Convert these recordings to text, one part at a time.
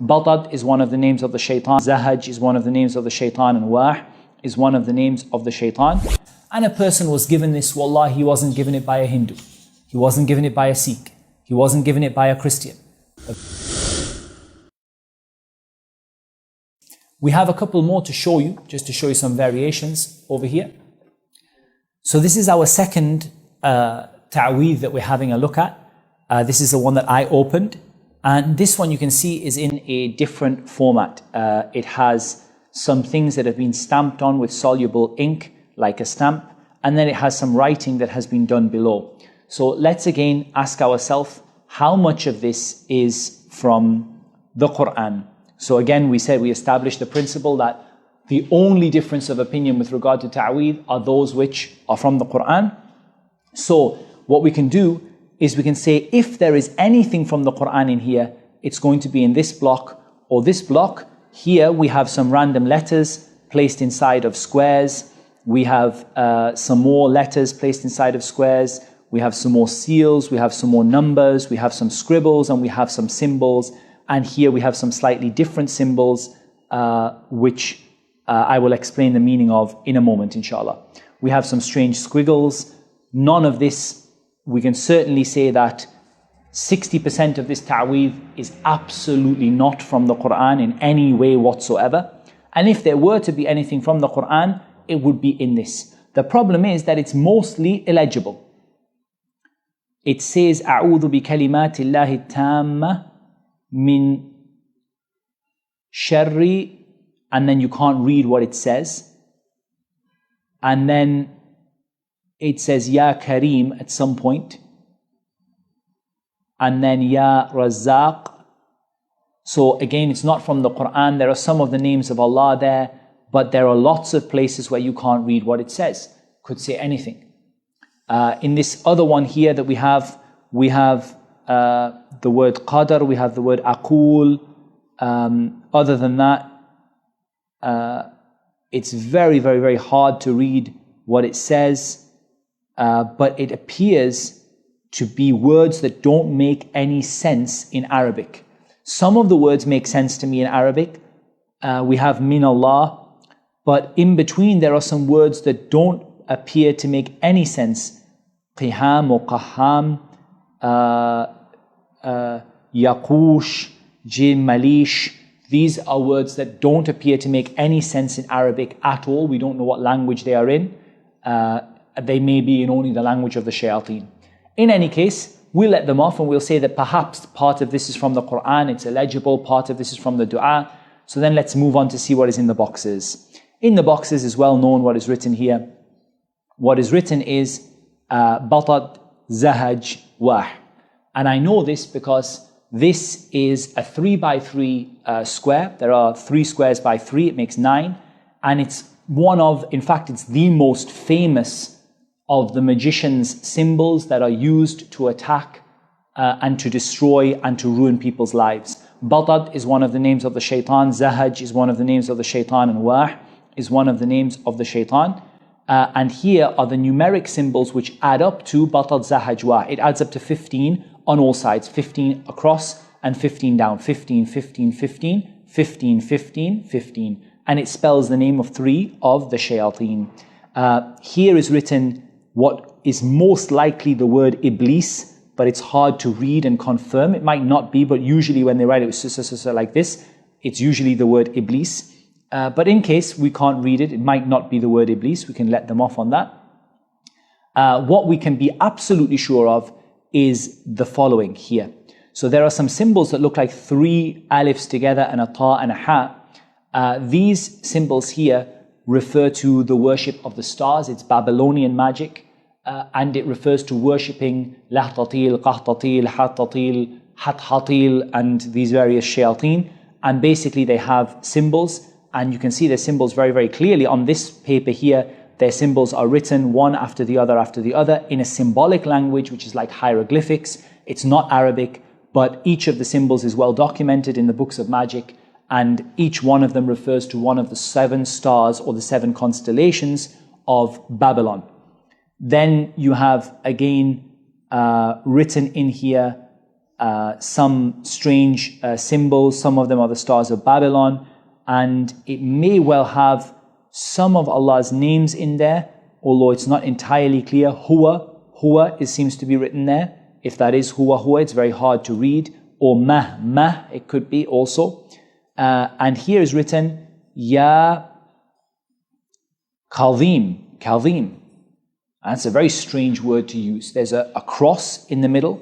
Batad is one of the names of the shaitan. Zahaj is one of the names of the shaitan. And Wah is one of the names of the shaitan. And a person was given this, wallah, he wasn't given it by a Hindu. He wasn't given it by a Sikh. He wasn't given it by a Christian. We have a couple more to show you, just to show you some variations over here. So this is our second ta'weed that we're having a look at. This is the one that I opened. And this one you can see is in a different format. It has some things that have been stamped on with soluble ink, like a stamp. And then it has some writing that has been done below. So let's again ask ourselves, how much of this is from the Quran? So again, we established the principle that the only difference of opinion with regard to ta'weed are those which are from the Quran. So what we can do is we can say, if there is anything from the Quran in here, it's going to be in this block or this block. Here we have some random letters placed inside of squares. We have some more letters placed inside of squares. We have some more seals. We have some more numbers. We have some scribbles, and we have some symbols. And here we have some slightly different symbols, which I will explain the meaning of in a moment, inshallah. We have some strange squiggles. None of this, we can certainly say that 60% of this ta'weed is absolutely not from the Quran in any way whatsoever. And if there were to be anything from the Quran, it would be in this. The problem is that it's mostly illegible. It says, أعوذ بكلمات الله التامة min sharri, and then you can't read what it says. And then it says Ya Kareem at some point. And then Ya Razzaq. So again, it's not from the Quran. There are some of the names of Allah there, but there are lots of places where you can't read what it says. Could say anything. In this other one here that we have the word qadar, we have the word aqul. Other than that, it's very, very, very hard to read what it says, but it appears to be words that don't make any sense in Arabic. Some of the words make sense to me in Arabic. We have min Allah, but in between there are some words that don't appear to make any sense. Qiham or qaham, yaqush, jim, malish. These are words that don't appear to make any sense in Arabic at all. We don't know what language they are in. They may be in only the language of the shayateen. In any case, we'll let them off and we'll say that perhaps part of this is from the Quran, it's illegible, part of this is from the dua. So then let's move on to see what is in the boxes. In the boxes is well known what is written here. What is written is Batad, Zahaj, Wah. And I know this because this is a 3x3 square. There are 3 squares by 3, it makes 9. And it's one of, in fact, it's the most famous of the magician's symbols that are used to attack and to destroy and to ruin people's lives. Batad is one of the names of the shaitan. Zahaj is one of the names of the shaitan. And Wah is one of the names of the shaitan. And here are the numeric symbols which add up to Batad, Zahaj, Wah. It adds up to 15 on all sides. 15 across and 15 down. 15, 15, 15, 15, 15, 15. And it spells the name of 3 of the shayateen. Here is written what is most likely the word Iblis, but it's hard to read and confirm. It might not be, but usually when they write it like this, it's usually the word Iblis. But in case we can't read it, it might not be the word Iblis. We can let them off on that. What we can be absolutely sure of is the following here. So there are some symbols that look like 3 alifs together and a ta and a ha. These symbols here refer to the worship of the stars. It's Babylonian magic. And it refers to worshipping Lahtatil, Qahtatil, Hattatil, Hathatil, and these various shayateen. And basically they have symbols, and you can see their symbols very, very clearly. On this paper here, their symbols are written one after the other in a symbolic language, which is like hieroglyphics. It's not Arabic, but each of the symbols is well documented in the books of magic, and each one of them refers to one of the 7 stars or the 7 constellations of Babylon. Then you have again written in here some strange symbols. Some of them are the stars of Babylon, and it may well have some of Allah's names in there, although it's not entirely clear. Huwa seems to be written there. If that is huwa, it's very hard to read. Or mah, it could be also. And here is written Ya Kaldim. That's a very strange word to use. There's a cross in the middle.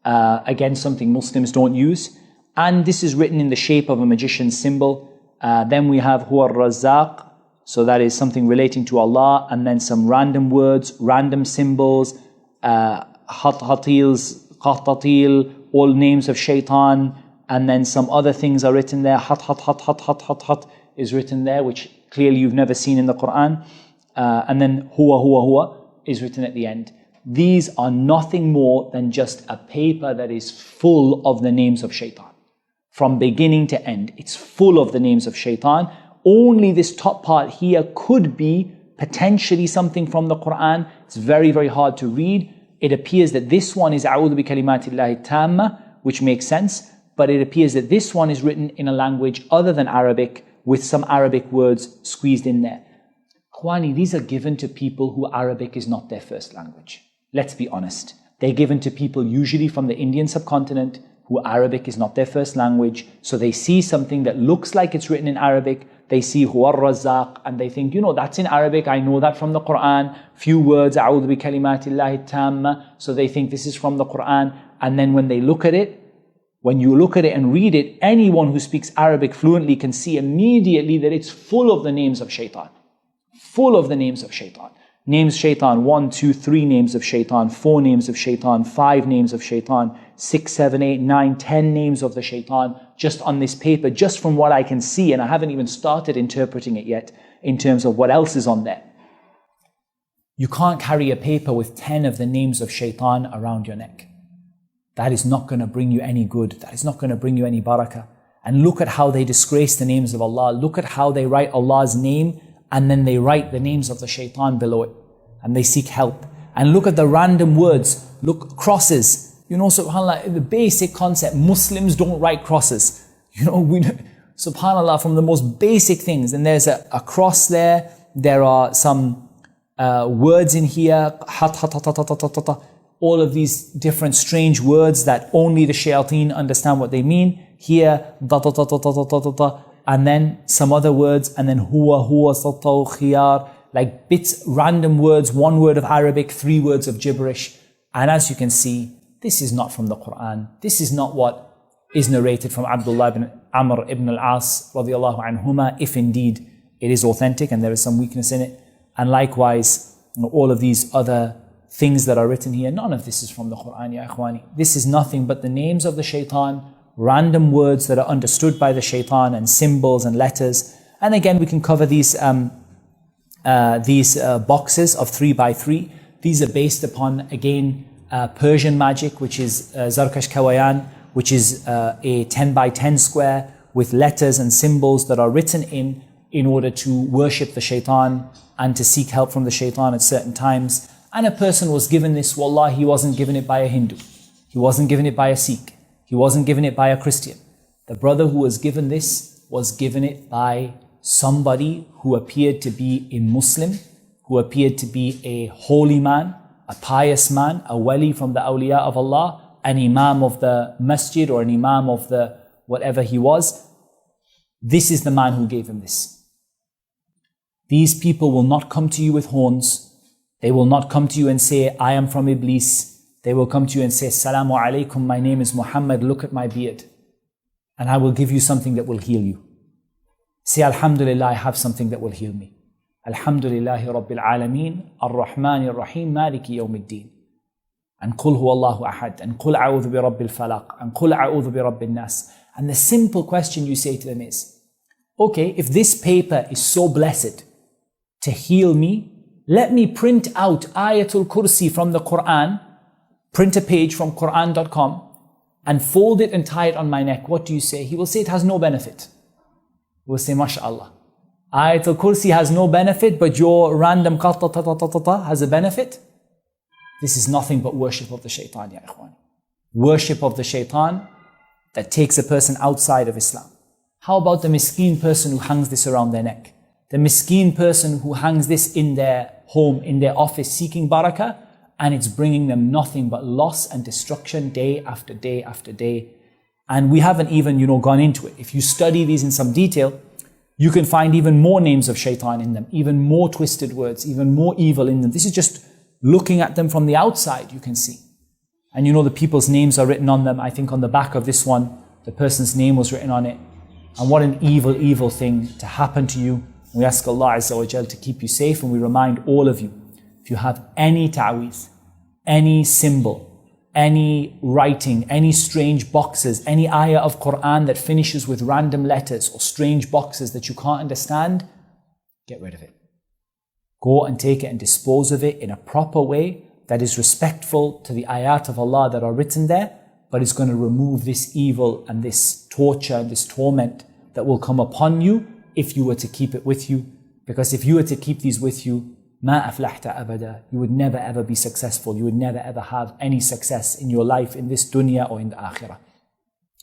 Again, something Muslims don't use. And this is written in the shape of a magician's symbol. Then we have Huwa Razzaq. So that is something relating to Allah. And then some random words, random symbols, Qatatil, all names of shaitan. And then some other things are written there. Hat is written there, which clearly you've never seen in the Quran. And then Huwa is written at the end. These are nothing more than just a paper that is full of the names of shaitan. From beginning to end, it's full of the names of shaitan. Only this top part here could be potentially something from the Quran. It's very, very hard to read. It appears that this one is A'udhu bi kalimatillahi tamma, which makes sense. But it appears that this one is written in a language other than Arabic, with some Arabic words squeezed in there. Ikhwani, these are given to people who Arabic is not their first language. Let's be honest. They're given to people usually from the Indian subcontinent who Arabic is not their first language. So they see something that looks like it's written in Arabic. They see Huwa Razzaq and they think, that's in Arabic. I know that from the Quran. Few words, A'udhu bi kalimatillahi tamma. So they think this is from the Quran. And then when you look at it and read it, anyone who speaks Arabic fluently can see immediately that it's full of the names of shaitan. Full of the names of shaitan. Names shaitan, 1, 2, 3 names of shaitan, 4 names of shaitan, 5 names of shaitan, 6, 7, 8, 9, 10 names of the shaitan, just on this paper, just from what I can see, and I haven't even started interpreting it yet in terms of what else is on there. You can't carry a paper with 10 of the names of shaitan around your neck. That is not going to bring you any good. That is not going to bring you any barakah. And look at how they disgrace the names of Allah. Look at how they write Allah's name and then they write the names of the shaitan below it. And they seek help. And look at the random words. Look, crosses. SubhanAllah, the basic concept, Muslims don't write crosses. SubhanAllah, from the most basic things. And there's a cross there. There are some words in here. All of these different strange words that only the shayateen understand what they mean. Here, and then some other words, and then huwa, sattaw, khiyar, like bits, random words, 1 word of Arabic, 3 words of gibberish. And as you can see, this is not from the Quran. This is not what is narrated from Abdullah ibn Amr ibn al-As radiyallahu anhuma, if indeed it is authentic and there is some weakness in it. And likewise, all of these other things that are written here, none of this is from the Quran, ya ikhwani. This is nothing but the names of the shaitan, random words that are understood by the shaitan, and symbols and letters. And again, we can cover these boxes of 3 by 3. These are based upon, again, Persian magic, which is Zarkash Kawayan, which is a 10 by 10 square with letters and symbols that are written in order to worship the shaitan and to seek help from the shaitan at certain times. And a person was given this, wallah, he wasn't given it by a Hindu. He wasn't given it by a Sikh. He wasn't given it by a Christian. The brother who was given this was given it by somebody who appeared to be a Muslim, who appeared to be a holy man, a pious man, a wali from the awliya of Allah, an imam of the masjid or an imam of the whatever he was. This is the man who gave him this. These people will not come to you with horns. They will not come to you and say, I am from Iblis. They will come to you and say, Assalamu alaikum, my name is Muhammad, look at my beard. And I will give you something that will heal you. Say, Alhamdulillah, I have something that will heal me. Alhamdulillahi Rabbil Alameen, Ar-Rahman Ar-Rahim, Maliki Yawmiddin. And Qul Huwallahu Ahad, and Qul A'udhu bi Rabbil Falaq, and Qul A'udhu bi Rabbil Nas. And the simple question you say to them is, okay, if this paper is so blessed to heal me, let me print out Ayatul Kursi from the Quran, print a page from Quran.com and fold it and tie it on my neck. What do you say? He will say it has no benefit. He will say, MashaAllah. Ayatul Kursi has no benefit, but your random has a benefit. This is nothing but worship of the shaitan, ya ikhwan. worship of the shaitan that takes a person outside of Islam? How about the miskeen person who hangs this around their neck? The miskeen person who hangs this in their home, in their office, seeking barakah, and it's bringing them nothing but loss and destruction day after day after day. And we haven't even, gone into it. If you study these in some detail, you can find even more names of shaitan in them, even more twisted words, even more evil in them. This is just looking at them from the outside, you can see. And the people's names are written on them. I think on the back of this one, the person's name was written on it. And what an evil, evil thing to happen to you. We ask Allah Azza wa Jal to keep you safe, and we remind all of you, if you have any ta'weez, any symbol, any writing, any strange boxes, any ayah of Quran that finishes with random letters or strange boxes that you can't understand, get rid of it. Go and take it and dispose of it in a proper way that is respectful to the ayat of Allah that are written there, but is going to remove this evil and this torture and this torment that will come upon you if you were to keep it with you. Because if you were to keep these with you, ma aflahta abada, you would never ever be successful. You would never ever have any success in your life, in this dunya or in the akhirah.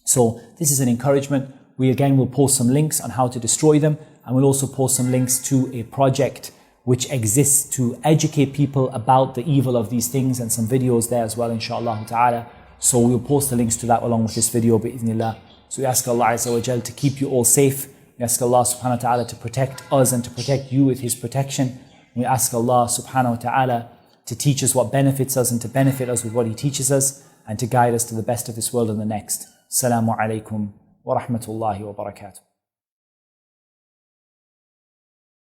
So this is an encouragement. We again will post some links on how to destroy them, and we'll also post some links to a project which exists to educate people about the evil of these things, and some videos there as well, inshallah ta'ala. So we'll post the links to that along with this video, bi'idhnillah. So we ask Allah Azza wa Jal to keep you all safe. We ask Allah subhanahu wa ta'ala to protect us and to protect you with His protection. We ask Allah subhanahu wa ta'ala to teach us what benefits us and to benefit us with what He teaches us, and to guide us to the best of this world and the next. Assalamu alaikum wa rahmatullahi wa barakatuh.